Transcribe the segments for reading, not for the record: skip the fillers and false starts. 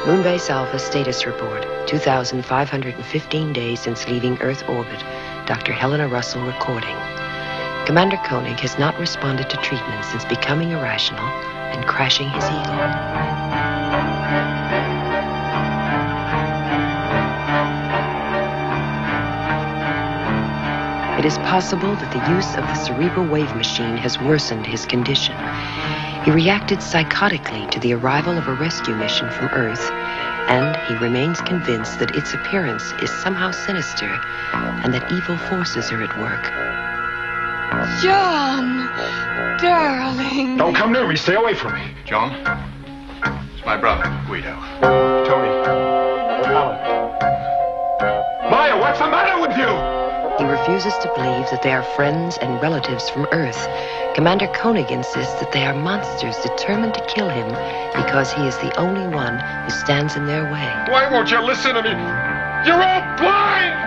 Moonbase Alpha status report. 2,515 days since leaving Earth orbit. Dr. Helena Russell recording. Commander Koenig has not responded to treatment since becoming irrational and crashing his ego. It is possible that the use of the cerebral wave machine has worsened his condition. He reacted psychotically to the arrival of a rescue mission from Earth, and he remains convinced that its appearance is somehow sinister and that evil forces are at work. John, darling. Don't come near me. Stay away from me. John, it's my brother, Guido. Tony. Alan. Maya, what's the matter with you? He refuses to believe that they are friends and relatives from Earth. Commander Koenig insists that they are monsters determined to kill him because he is the only one who stands in their way. Why won't you listen to me? You're all blind!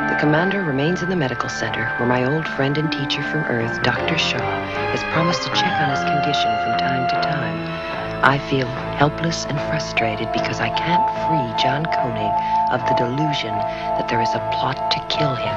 The commander remains in the medical center where my old friend and teacher from Earth, Dr. Shaw, has promised to check on his condition from time to time. I feel helpless and frustrated because I can't free John Koenig of the delusion that there is a plot to kill him.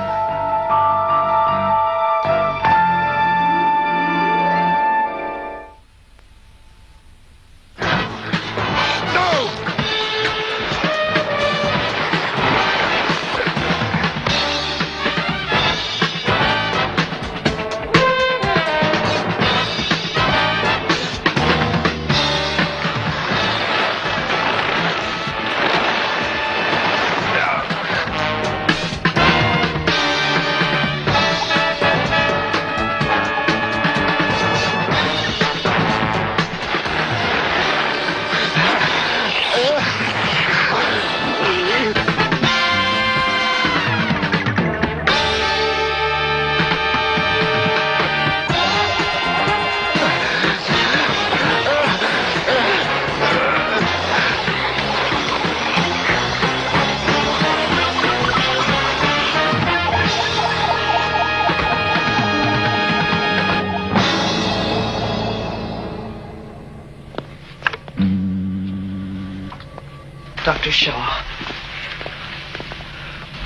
Dr. Shaw,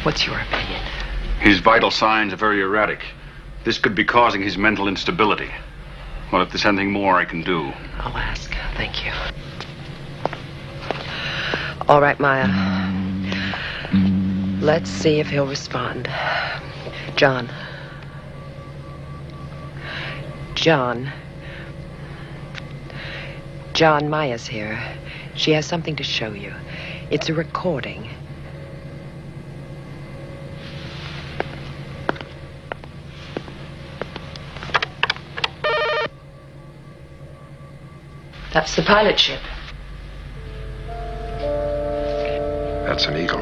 what's your opinion? His vital signs are very erratic. This could be causing his mental instability. Well, if there's anything more I can do. I'll ask. Thank you. All right, Maya. Let's see if he'll respond. John. John, Maya's here. She has something to show you. It's a recording. That's the pilot ship. That's an eagle.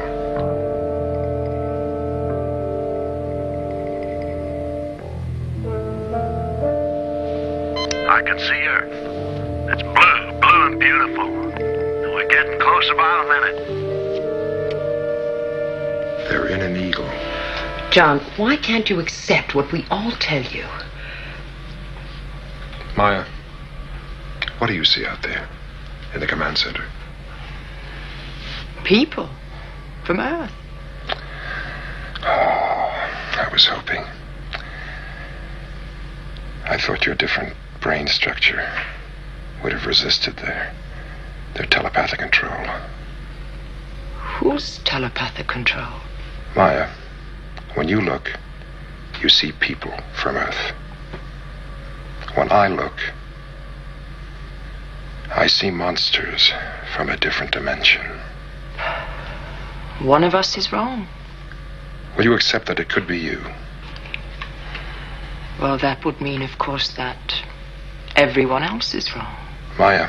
I can see Earth. It's blue and beautiful. And we're getting closer by the minute. They're in an eagle. John, why can't you accept what we all tell you? Maya, what do you see out there in the command center? People from Earth. Oh, I was hoping. I thought your different brain structure would have resisted their telepathic control. Whose telepathic control? Maya, when you look, you see people from Earth. When I look, I see monsters from a different dimension. One of us is wrong. Will you accept that it could be you? Well, that would mean, of course, that everyone else is wrong. Maya,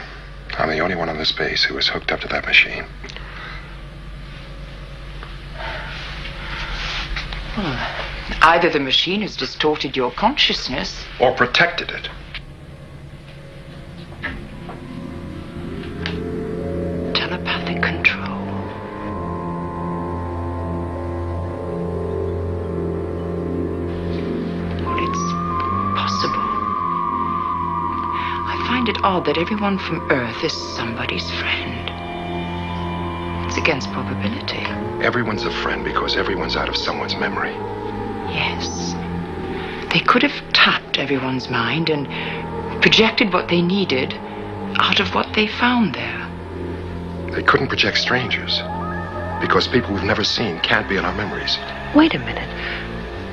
I'm the only one on this base who is hooked up to that machine. Well, either the machine has distorted your consciousness, Or protected it. telepathic control. Well, it's possible. I find it odd that everyone from Earth is somebody's friend. against probability. Everyone's a friend because everyone's out of someone's memory. Yes. They could have tapped everyone's mind and projected what they needed out of what they found there. They couldn't project strangers because people we've never seen can't be in our memories. Wait a minute.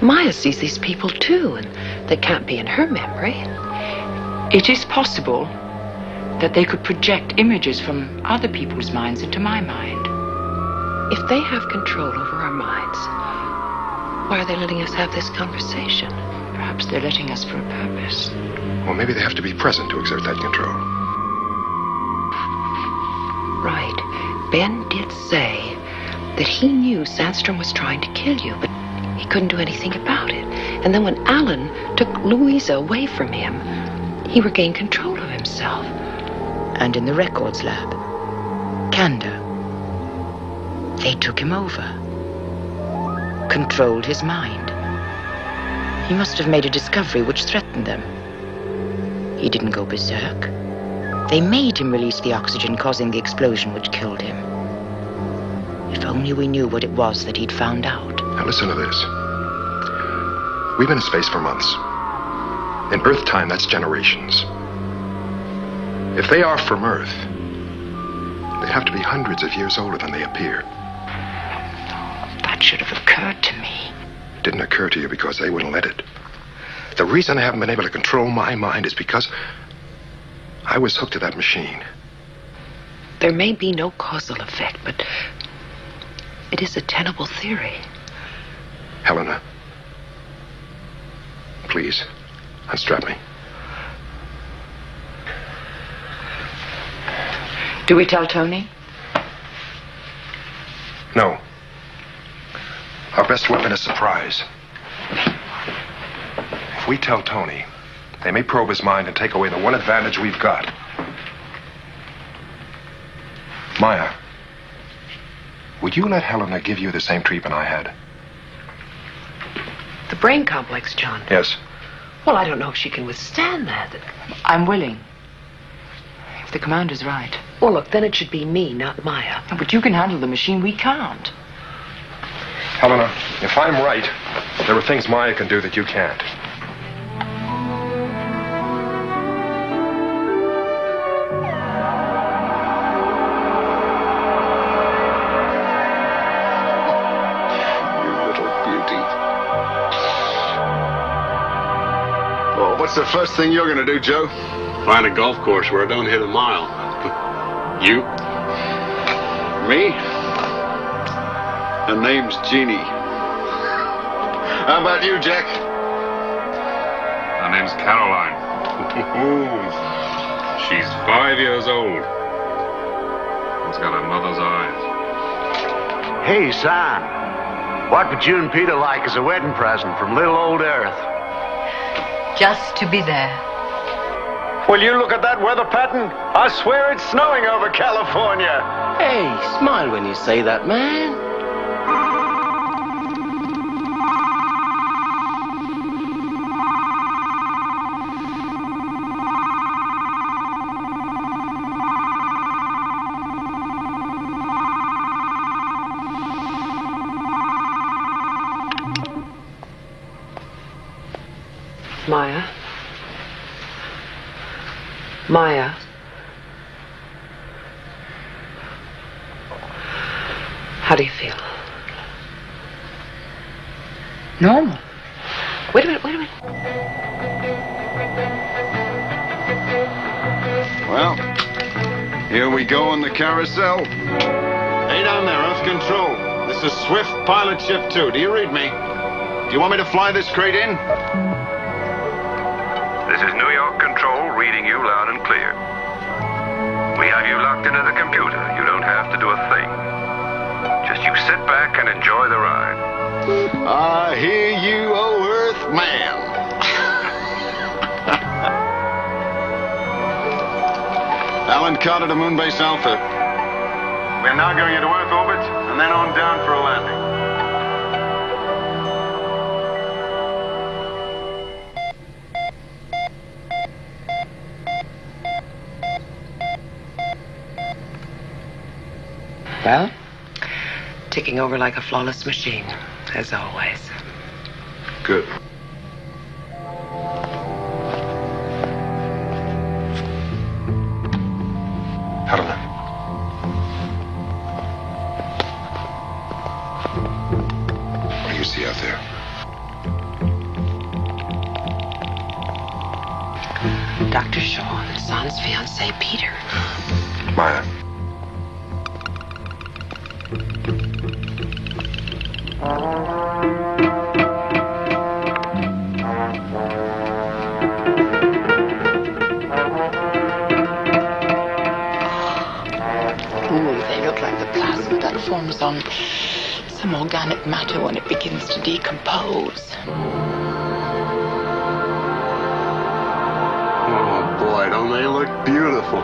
Maya sees these people too, and they can't be in her memory. It is possible that they could project images from other people's minds into my mind. If they have control over our minds, why are they letting us have this conversation? Perhaps they're letting us for a purpose. Well, maybe they have to be present to exert that control. Right. Ben did say that he knew Sandstrom was trying to kill you, but he couldn't do anything about it. And then when Alan took Louisa away from him, he regained control of himself. And in the records lab, Kanda, they took him over, controlled his mind. He must have made a discovery which threatened them. He didn't go berserk. They made him release the oxygen, causing the explosion which killed him. If only we knew what it was that he'd found out. Now listen to this. We've been in space for months. In Earth time, that's generations. If they are from Earth, they'd have to be hundreds of years older than they appear. That should have occurred to me. It didn't occur to you because they wouldn't let it. The reason I haven't been able to control my mind is because I was hooked to that machine. There may be no causal effect, but it is a tenable theory. Helena, please, unstrap me. Do we tell Tony? No. Our best weapon is surprise. If we tell Tony, they may probe his mind and take away the one advantage we've got. Maya, would you let Helena give you the same treatment I had? The brain complex, John. Yes. Well, I don't know if she can withstand that. I'm willing. If the commander's right. Well, look, then it should be me, not Maya. But you can handle the machine, we can't. Helena, if I'm right, there are things Maya can do that you can't. You little beauty. Well, what's the first thing you're going to do, Joe? Find a golf course where I don't hit a mile. You? Me? Her name's Jeannie. How about you, Jack? Her name's Caroline. She's 5 years old. She's got her mother's eyes. Hey, son. What would you and Peter like as a wedding present from little old Earth? Just to be there. Will you look at that weather pattern? I swear it's snowing over California. Hey, smile when you say that, man. Maya? Maya? How do you feel? Normal. Wait a minute. Well, here we go on the carousel. Hey down there, Earth Control. This is Swift Pilot Ship 2. Do you read me? Do you want me to fly this crate in? This is New York Control reading you loud and clear. We have you locked into the computer. You don't have to do a thing. Just you sit back and enjoy the ride. I hear you, oh Earth man. Alan Carter to Moonbase Alpha. We're now going into Earth orbit and then on down for a landing. Well, Ticking over like a flawless machine, as always. Good. Helena. What do you see out there? Dr. Shaw and Sana's fiancé, Peter. Maya. Ooh, they look like the plasma that forms on some organic matter when it begins to decompose. Oh, boy, don't they look beautiful?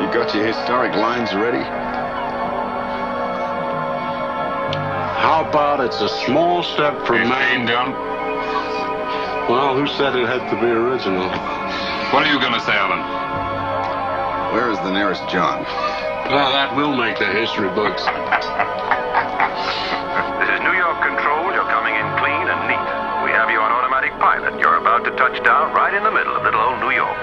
You got your historic lines ready? How about it's a small step for man? Done. Well, who said it had to be original? What are you going to say, Alan? Where is the nearest John? Well, that will make the history books. This is New York Control. You're coming in clean and neat. We have you on automatic pilot. You're about to touch down right in the middle of little old New York.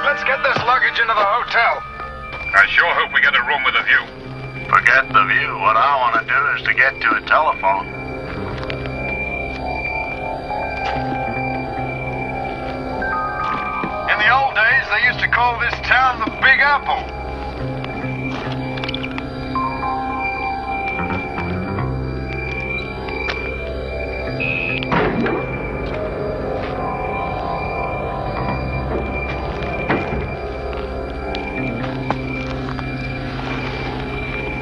Let's get this luggage into the hotel. I sure hope we get a room with a view. Forget the view. What I want to do is to get to a telephone. In the old days, they used to call this town the Big Apple.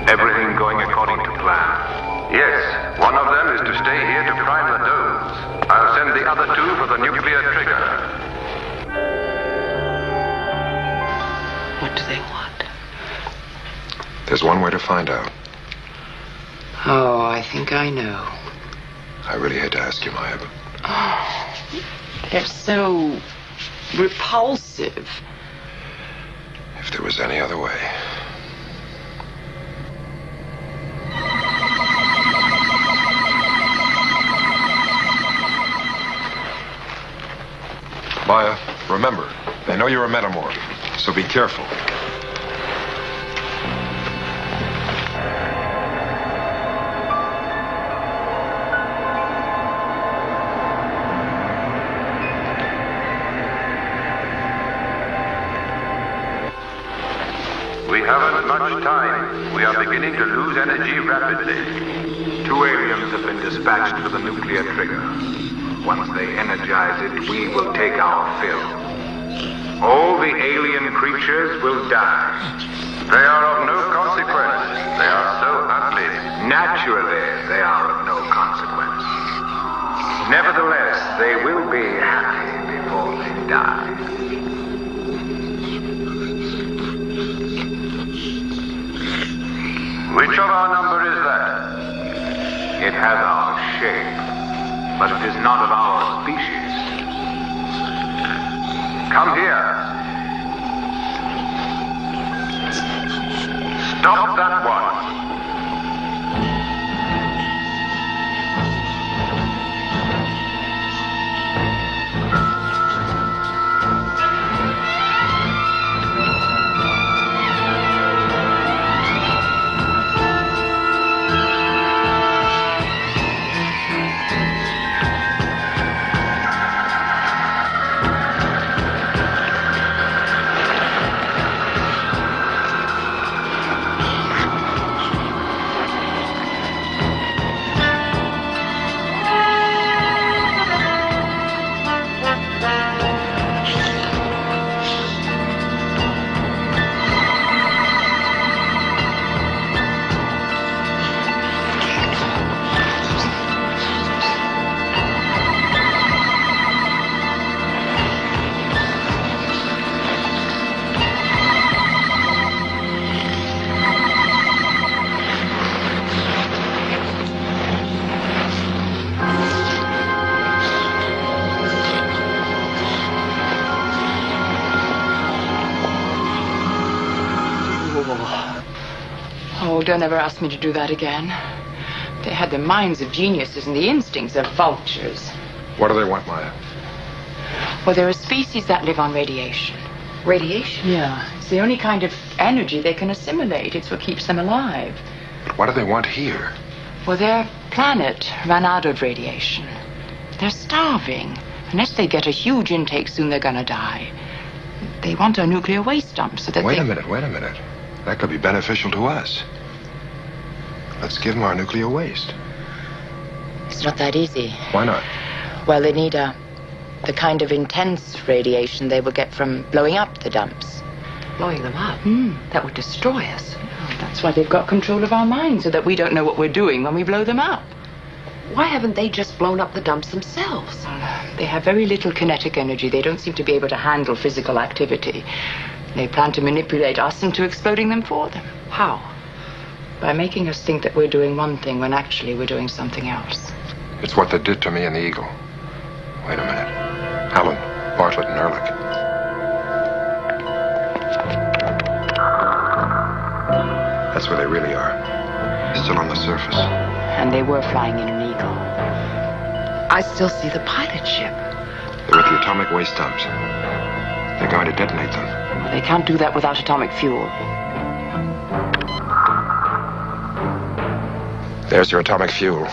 Everything going according to plan. Yes, one of them is to stay here to prime the domes. I'll send the other two for the nuclear trigger. What do they want? There's one way to find out. Oh, I think I know. I really hate to ask you, Maya, but Oh, they're so repulsive. if there was any other way. Maya, remember, they know you're a metamorph, so be careful. We haven't much time. We are beginning to lose energy rapidly. 2 aliens have been dispatched for the nuclear trigger. Once they energize it, we will take our fill. All the alien creatures will die. They are of no consequence. They are so ugly. Naturally, they are of no consequence. Nevertheless, they will be happy before they die. Which of our number is that? It has our shape, but it is not of our species. Come here. Stop that one. Oh, don't ever ask me to do that again. They had the minds of geniuses and the instincts of vultures. What do they want, Maya? Well, they're a species that live on radiation. Radiation? Yeah. It's the only kind of energy they can assimilate. It's what keeps them alive. But what do they want here? Well, their planet ran out of radiation. They're starving. Unless they get a huge intake soon, they're gonna die. They want a nuclear waste dump so that Wait a minute. That could be beneficial to us. Let's give them our nuclear waste. It's not that easy. Why not? Well, they need the kind of intense radiation they will get from blowing up the dumps. Blowing them up? That would destroy us. That's why they've got control of our minds, so that we don't know what we're doing when we blow them up. Why haven't they just blown up the dumps themselves? They have very little kinetic energy. They don't seem to be able to handle physical activity. They plan to manipulate us into exploding them for them. How? By making us think that we're doing one thing when actually we're doing something else. It's what they did to me in the Eagle. Wait a minute. Helen, Bartlett, and Ehrlich. That's where they really are. Still on the surface. And they were flying in an Eagle. I still see the pilot ship. They're at the atomic waste dumps. They're going to detonate them. They can't do that without atomic fuel. There's your atomic fuel.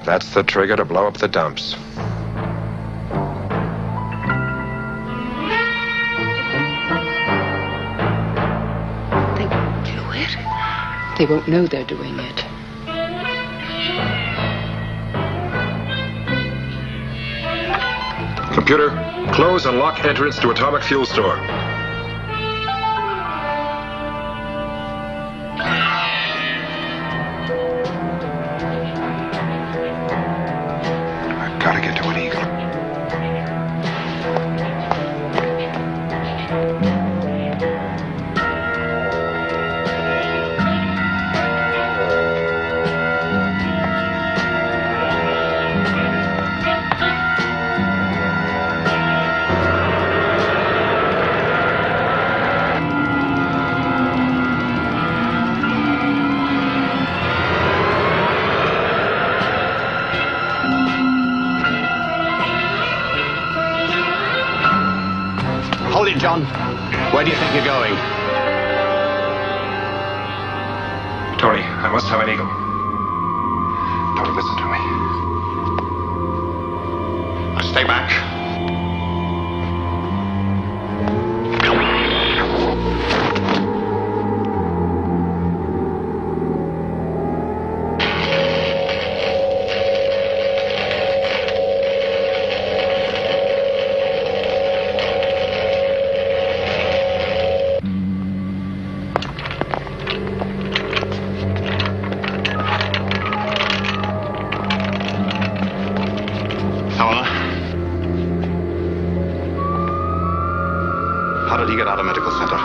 That's the trigger to blow up the dumps. They won't do it. They won't know they're doing it. Computer, close and lock entrance to atomic fuel store. I've got to get to an Eagle. Hold it, John. Where do you think you're going? Tony, I must have an Eagle. Tony, listen to me. Now stay back. How did he get out of medical center?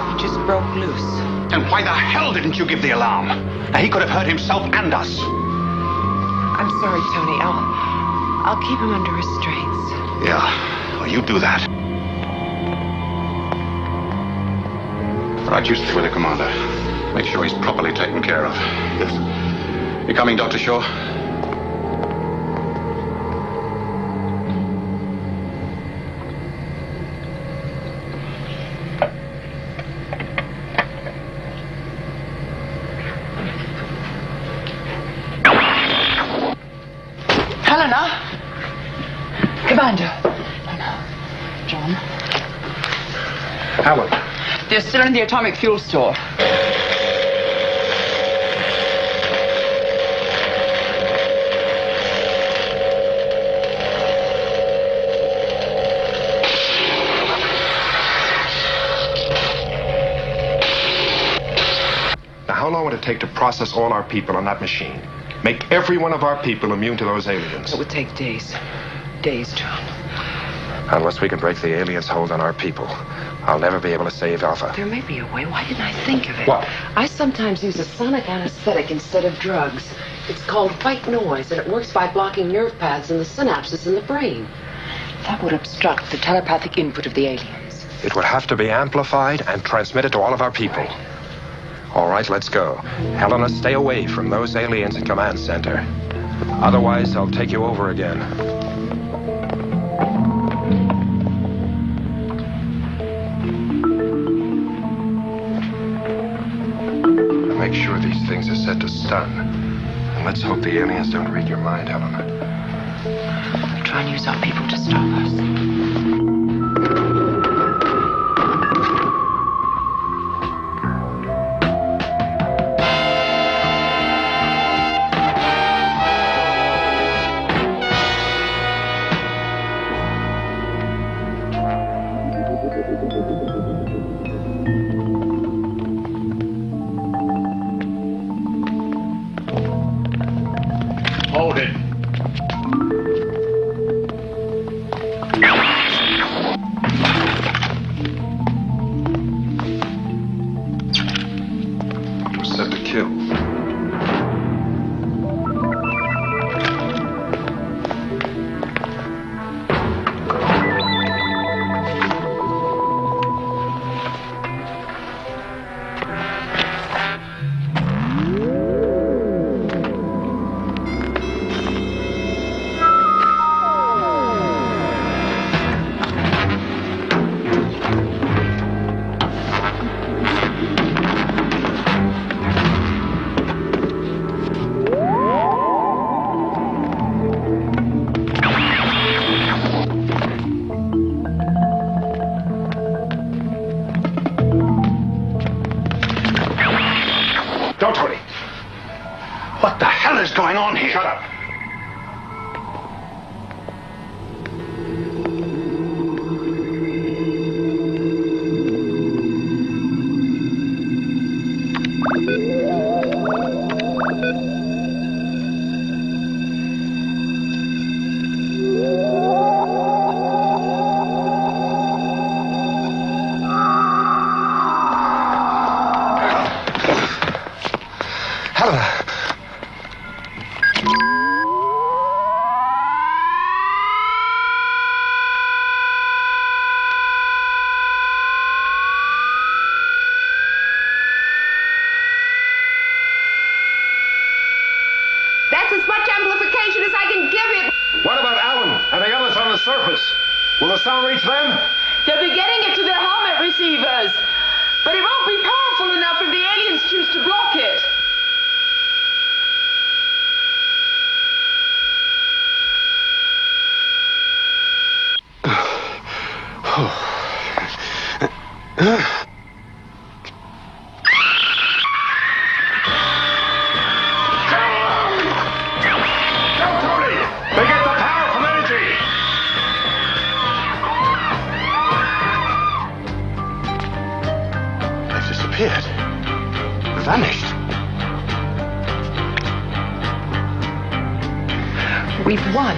He just broke loose. Then why the hell didn't you give the alarm? Now, he could have hurt himself and us. I'm sorry, Tony. I'll keep him under restraints. Yeah, well, you do that. Right, you stay with the commander. Make sure he's properly taken care of. Yes. You coming, Dr. Shaw? Helena! Commander. John. Helen. They're still in the atomic fuel store. Now, how long would it take to process all our people on that machine? Make every one of our people immune to those aliens? It would take days. Days, John. Unless we can break the aliens' hold on our people, I'll never be able to save Alpha. There may be a way. Why didn't I think of it? What? I sometimes use a sonic anesthetic instead of drugs. It's called white noise, and it works by blocking nerve paths in the synapses in the brain. That would obstruct the telepathic input of the aliens. It would have to be amplified and transmitted to all of our people. All right, let's go. Helena, stay away from those aliens in Command Center. Otherwise, I'll take you over again. Make sure these things are set to stun. And let's hope the aliens don't read your mind, Helena. Try and use our people to stop us. Hold it. It was set to kill. Don't, Tony. What the hell is going on here? Shut up. Helena. That's as much amplification as I can give it. What about Alan and the others on the surface? Will the sound reach them? They'll be getting it to their helmet receivers. But it won't be powerful enough if the aliens choose to block it. They get the power from energy. They've disappeared. Vanished. We've won.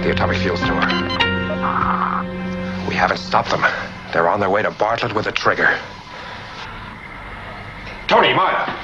The atomic fuel store. We haven't stopped them. They're on their way to Bartlett with a trigger. Tony, Maya.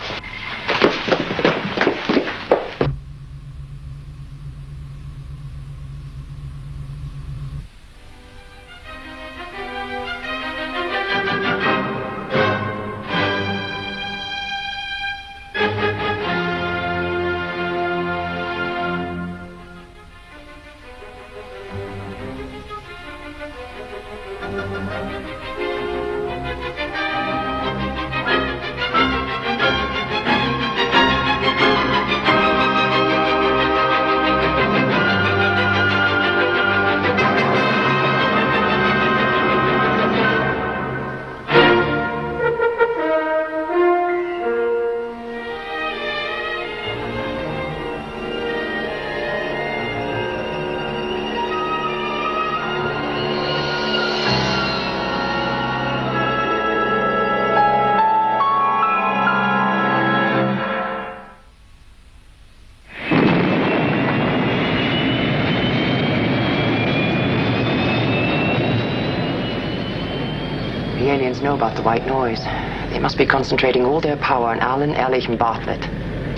The aliens know about the white noise. They must be concentrating all their power on Alan, Ehrlich, and Bartlett.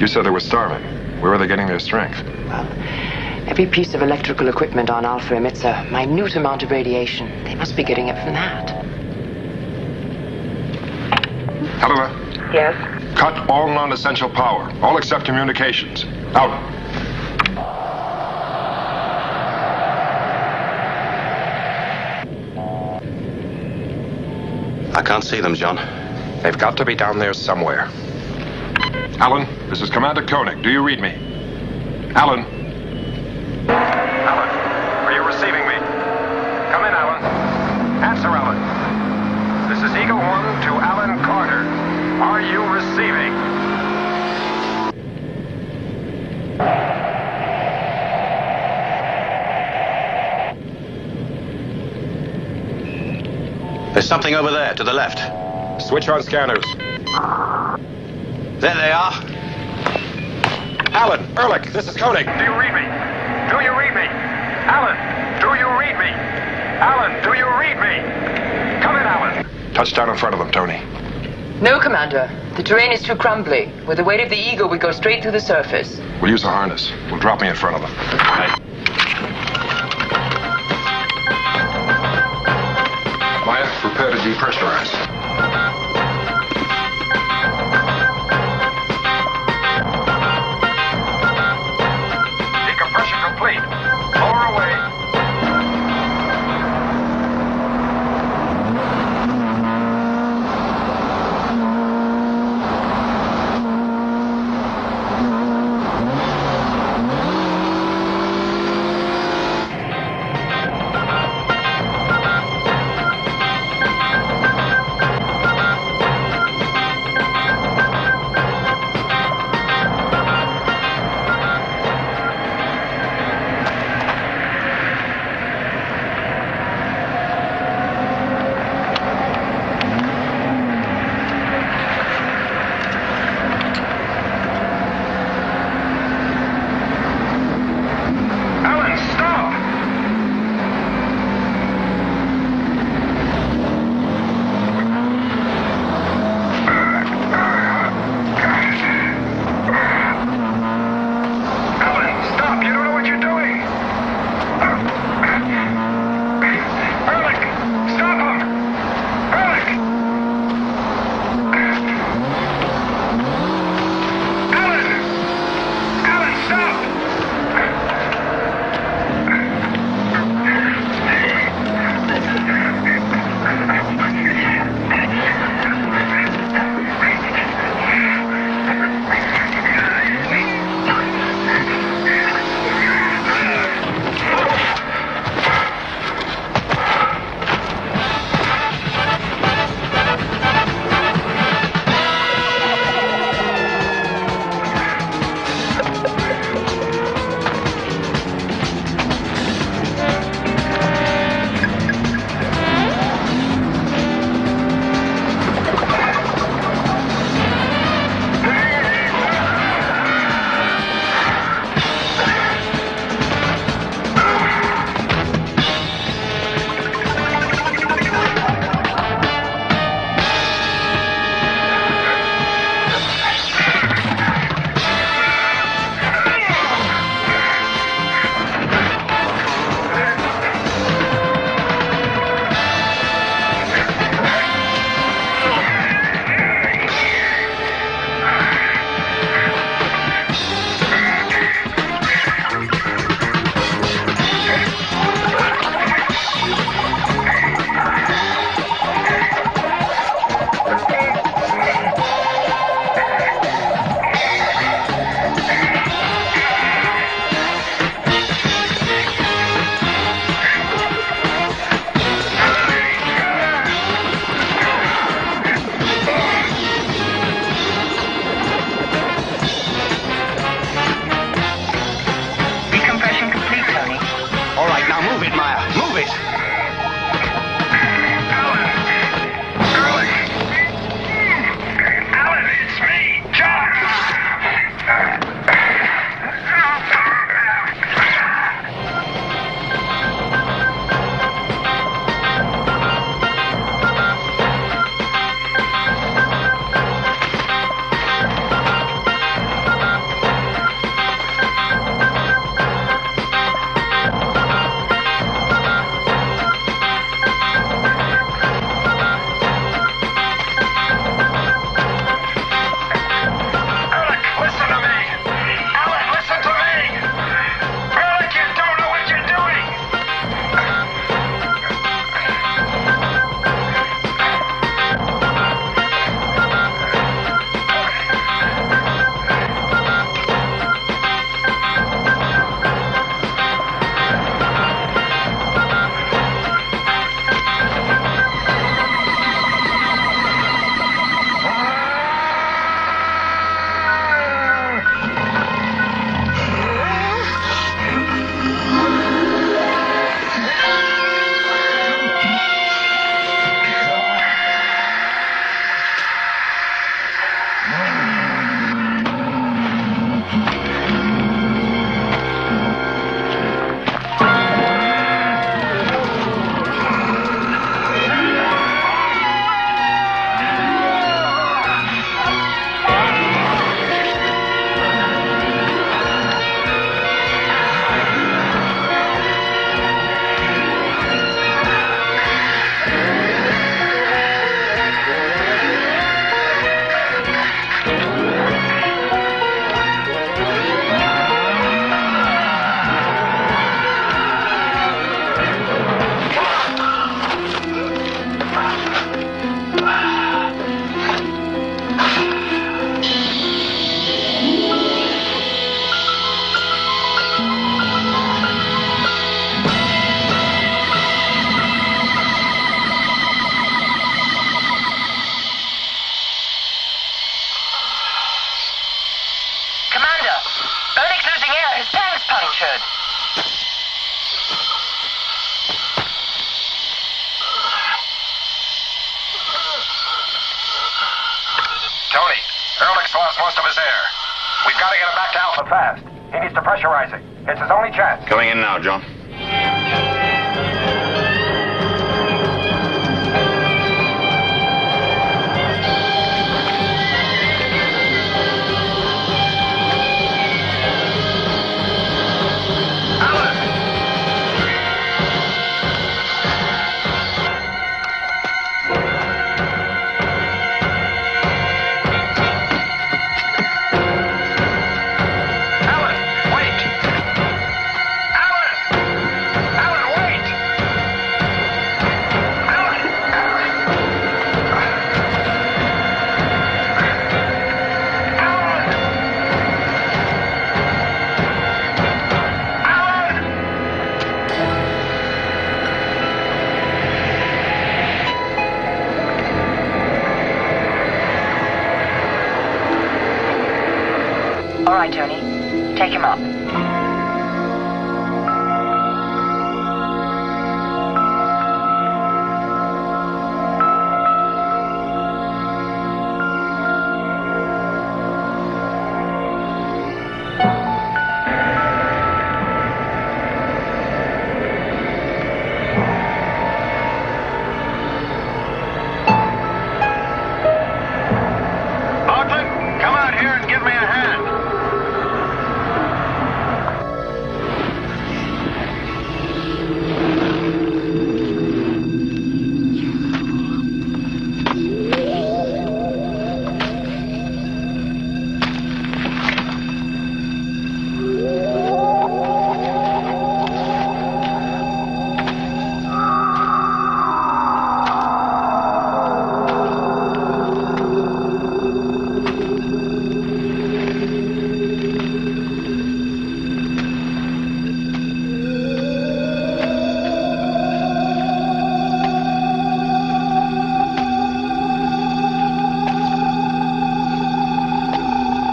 You said they were starving. Where are they getting their strength? Well, every piece of electrical equipment on Alpha emits a minute amount of radiation. They must be getting it from that. Helena. Yes. Cut all non-essential power. All except communications. Out. I can't see them, John. They've got to be down there somewhere. Alan, this is Commander Koenig. Do you read me? Alan? Alan, are you receiving me? Come in, Alan. Answer, Alan. This is Eagle 1 to Alan Carter. Are you receiving? There's something over there, to the left. Switch on scanners. There they are. Alan, Ehrlich, this is Koenig. Do you read me? Do you read me? Alan, do you read me? Alan, do you read me? Come in, Alan. Touchdown in front of them, Tony. No, Commander. The terrain is too crumbly. With the weight of the Eagle, we go straight through the surface. We'll use a harness. We'll drop me in front of them. Right. Maya, prepare to depressurize. Decompression complete. Lower away. lost most of his air. We've got to get him back to Alpha fast. He needs to pressurize it. It's his only chance. Coming in now, John. All right, Tony. Take him up. Bartlett, come out here and give me a hand.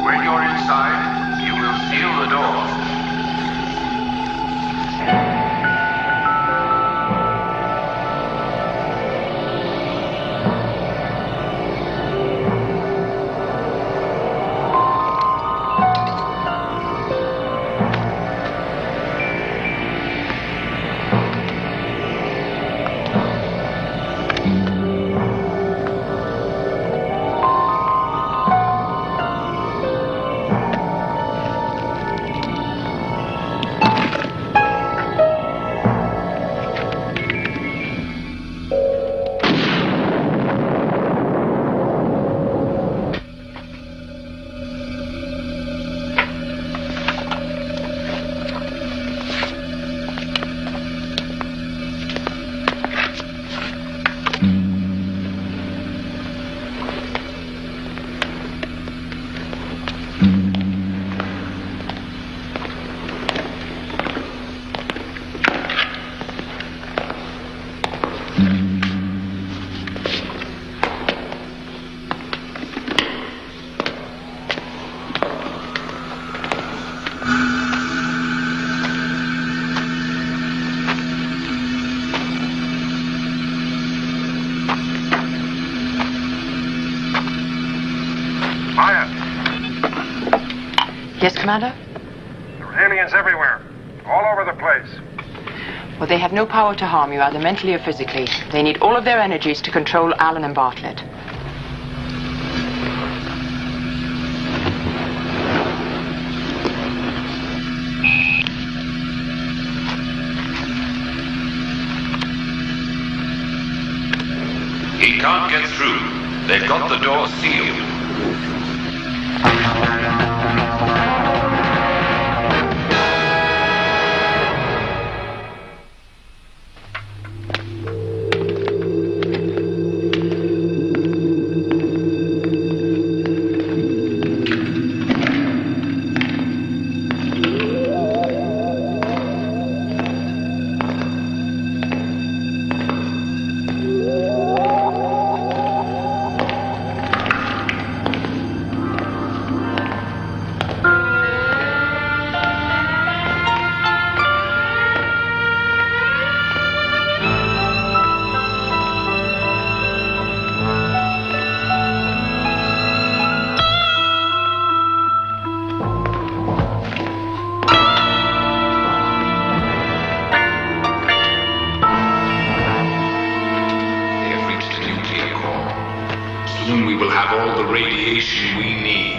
When you're inside, you will seal the door. Maya, Yes, Commander? there are aliens everywhere. All over the place. Well, they have no power to harm you, either mentally or physically. They need all of their energies to control Alan and Bartlett. He can't get through. They've got the door sealed. have all the radiation we need.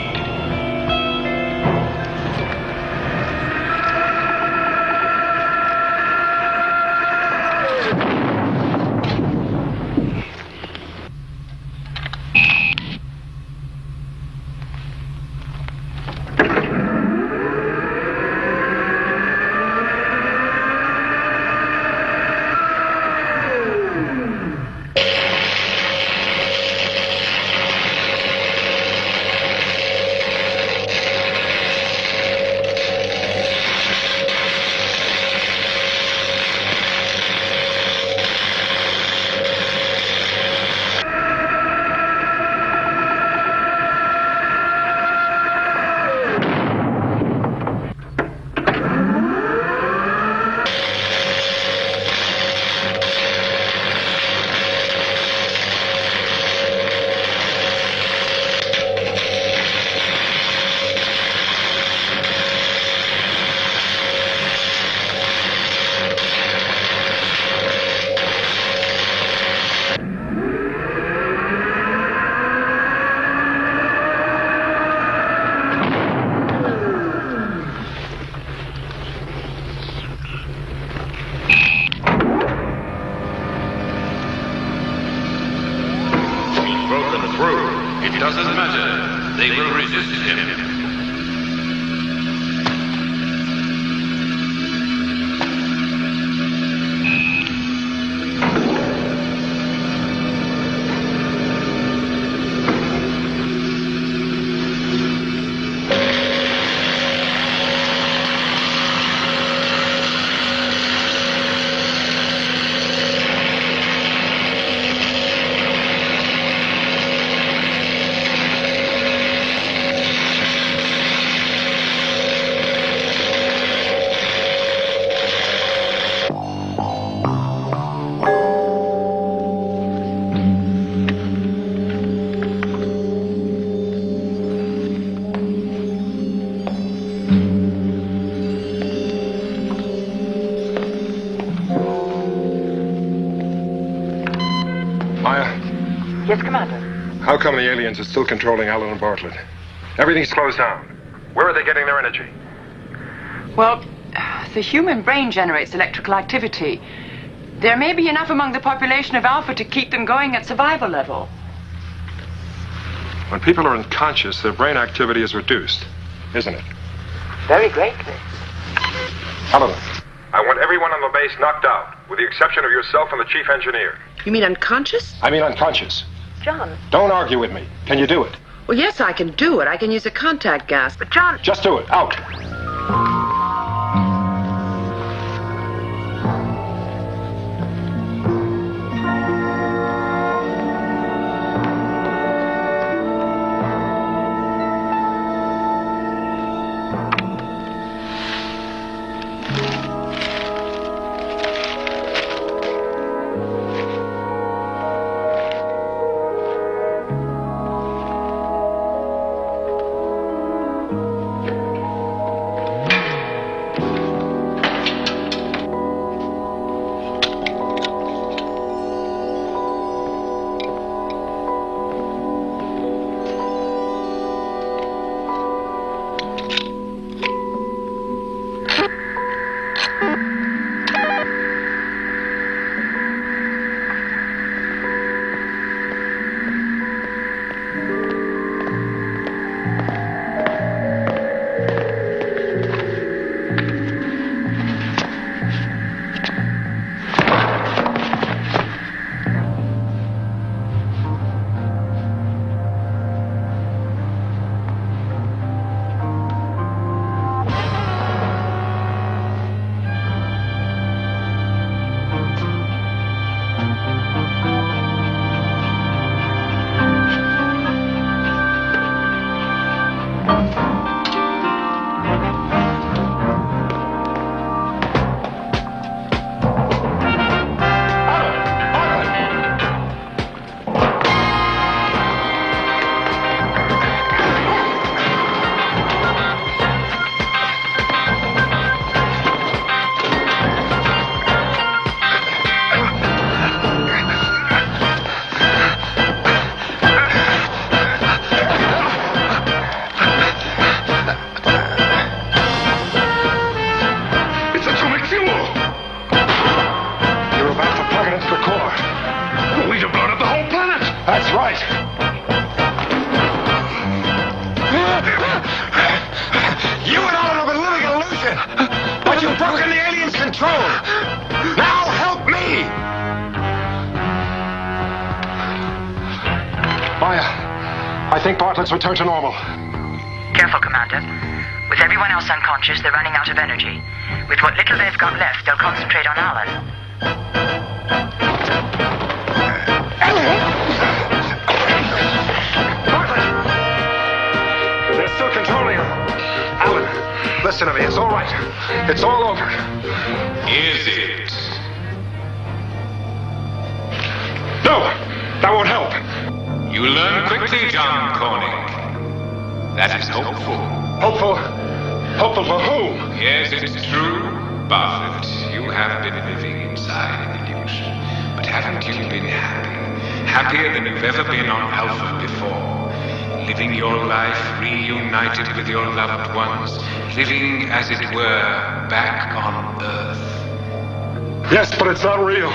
It doesn't matter. They will resist him. Yes, Commander. How come the aliens are still controlling Alan and Bartlett? Everything's closed down. Where are they getting their energy? Well, the human brain generates electrical activity. There may be enough among the population of Alpha to keep them going at survival level. When people are unconscious, their brain activity is reduced, isn't it? Very greatly. Alan. I want everyone on the base knocked out, with the exception of yourself and the chief engineer. You mean unconscious? I mean unconscious. John. Don't argue with me. Can you do it? Well, yes, I can do it. I can use a contact gas. But, John... Just do it. Out. That's right. You and Alan have been living an illusion, but you've broken the alien's control. Now help me! Maya, I think Bartlett's returned to normal. Careful, Commander. With everyone else unconscious, they're running out of energy. With what little they've got left, they'll concentrate on Alan. Bartlett! They're still controlling him. Alan, listen to me. It's all right. It's all over. Is it? No! That won't help. You learn quickly, John Koenig. That is hopeful. Hopeful? Hopeful for whom? Yes, it's true, Bartlett. You have been living inside an illusion. But haven't you been happy? Happier than you've ever been on Alpha before. Living your life reunited with your loved ones. Living, as it were, back on Earth. Yes, but it's not real.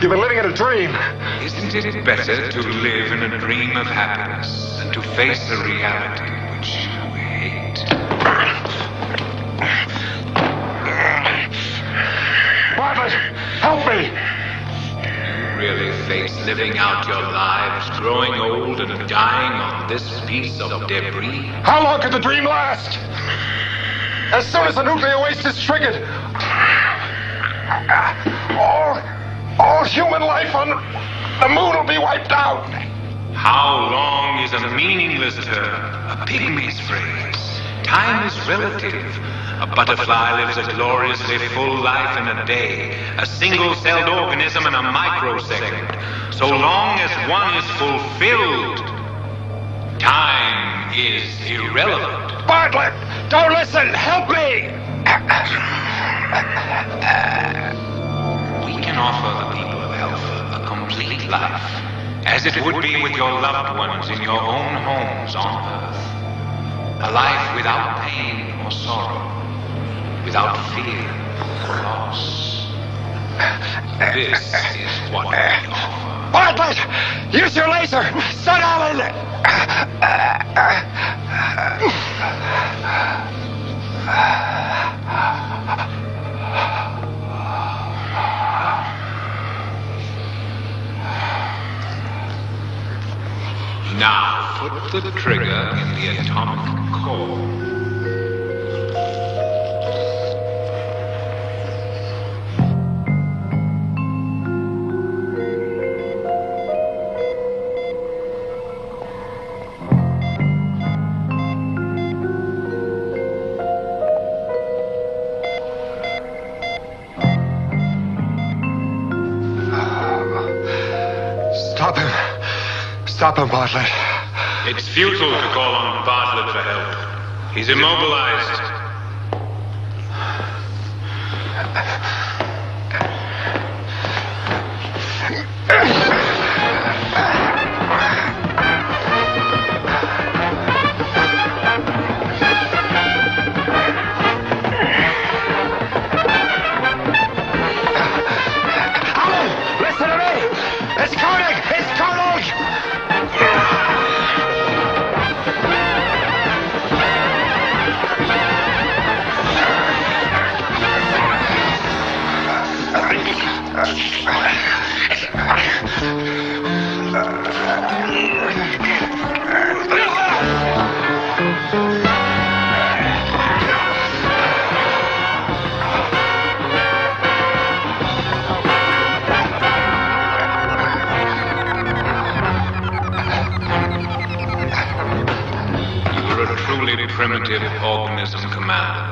You've been living in a dream. Isn't it better to live in a dream of happiness than to face a reality which you hate? Bartlett, help me! You really face living out your lives, growing old and dying on this piece of debris? How long could the dream last? As soon as the nuclear waste is triggered, all human life on the moon will be wiped out. How long is a meaningless term, a pygmy's phrase? Time is relative. A butterfly lives a gloriously full life in a day, a single-celled organism in a microsecond. So long as one is fulfilled, time is irrelevant. Bartlett, don't listen! Help me! We can offer the people of Alpha a complete life, as it would be with your loved ones in your own homes on Earth. A life without pain or sorrow, without fear or loss. This is what we offer. Bartlett! Use your laser! Stun Alan! Now put the trigger in the atomic core. Stop him. Stop him, Bartlett. It's futile to call on Bartlett for help. He's immobilized. Alan, listen to me! It's Koenig! It's Koenig! You're a truly primitive organism, Commander.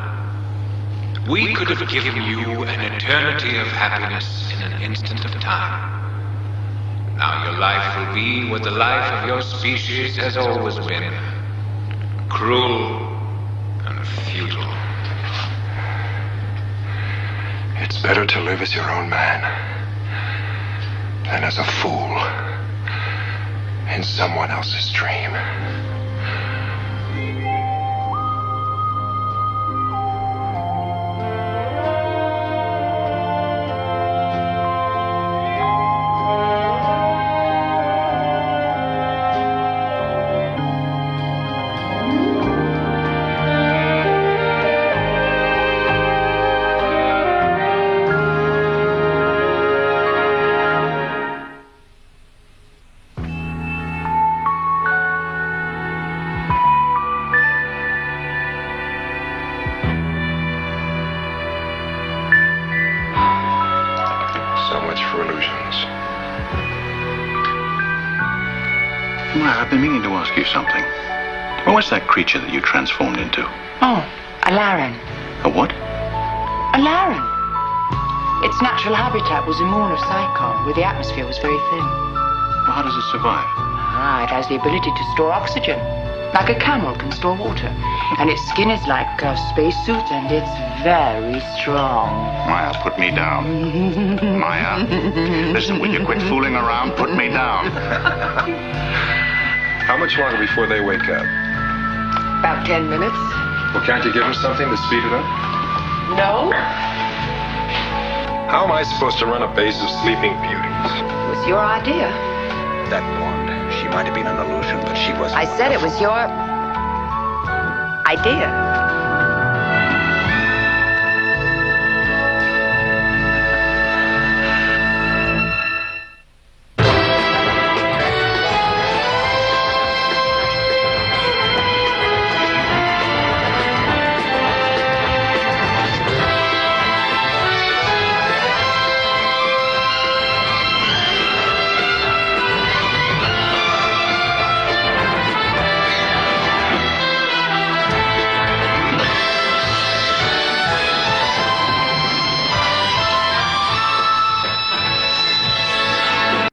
We could have given you an eternity of happiness in an instant of time. Now your life will be what the life of your species has always been. Cruel and futile. It's better to live as your own man than as a fool in someone else's dream. Maya, I've been meaning to ask you something. What was that creature that you transformed into? Oh, a Laren. A what? A Laren. Its natural habitat was a moon of Psychon, where the atmosphere was very thin. Well, how does it survive? It has the ability to store oxygen, like a camel can store water. And its skin is like a spacesuit, and it's very strong. Maya, put me down. Maya, listen, will you quit fooling around? Put me down. How much longer before they wake up? About 10 minutes. Well, can't you give them something to speed it up? No. How am I supposed to run a base of sleeping beauties? It was your idea. That wand, she might have been an illusion, but she was... I said it was your idea.